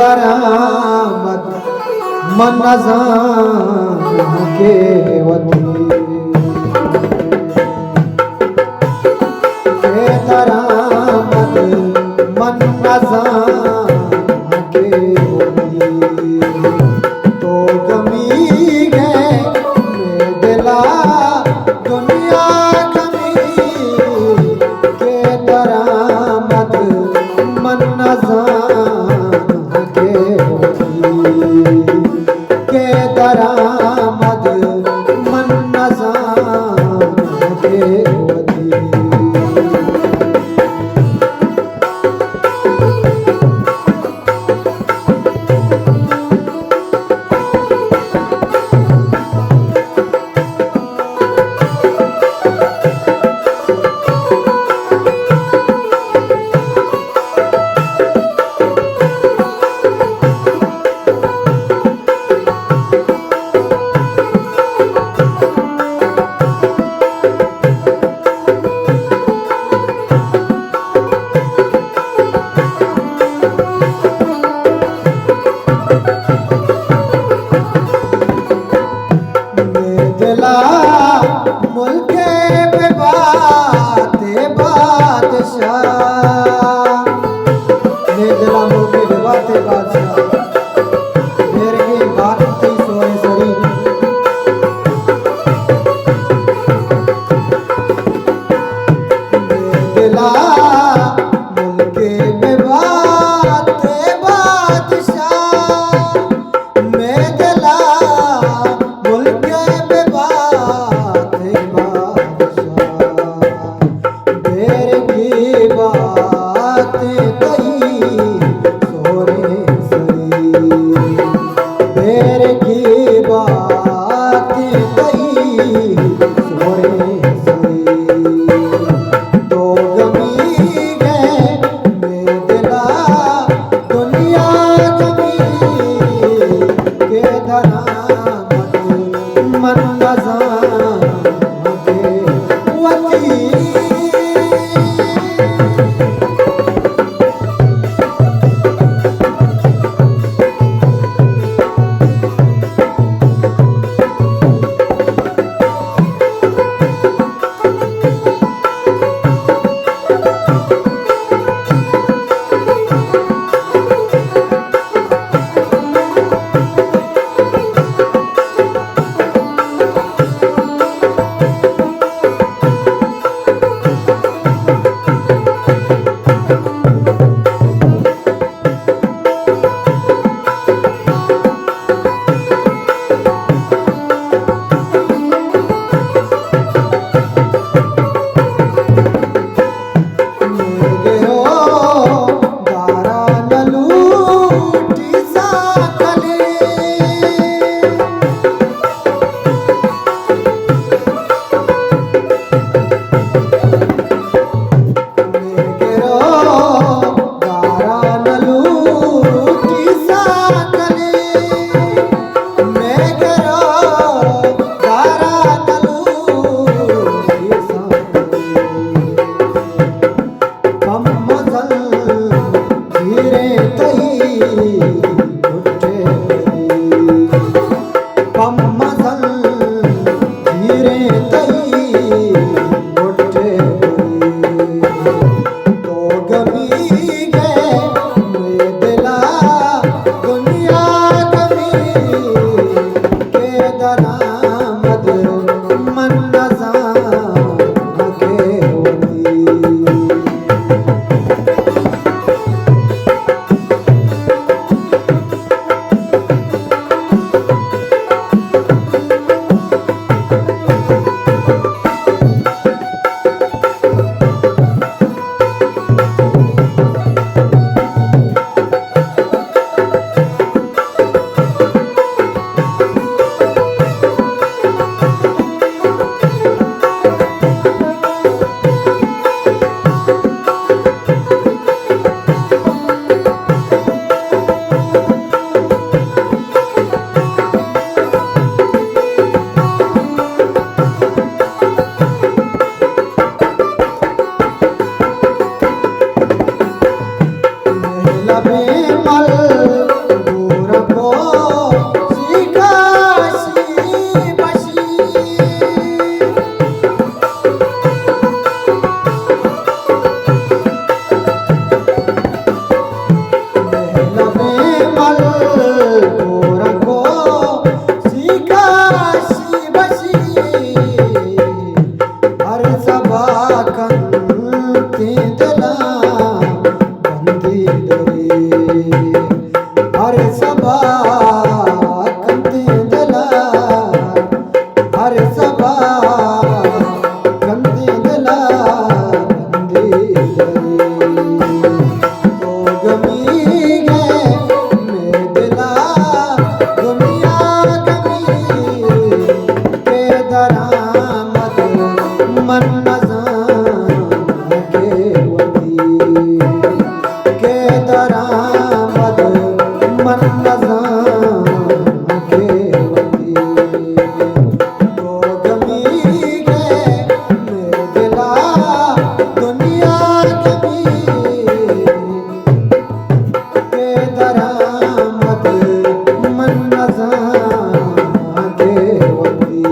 करामत मन जान के वती के करामत मन जान के वती तो गमी गए मैं दिला दुनिया गमी के करामत मन जान के दरामद मन नज़ान के वती मुल्के पे बाते बादशाह ने दिला मुल्के पे बाते बादशाह मेरे की बात थी सोए सरी दिला मुल्के पे बाते बादशाह मैं दिला मुल्के पे सभा कंदी दिला हर सभा कंदी दिला कंदी तो गमी गए मेरे दिला दुनिया गमी के दरामद मन के दरामद मन के वती तो गमी गए मेरे दिला दुनिया गमी के दरामद मन के वती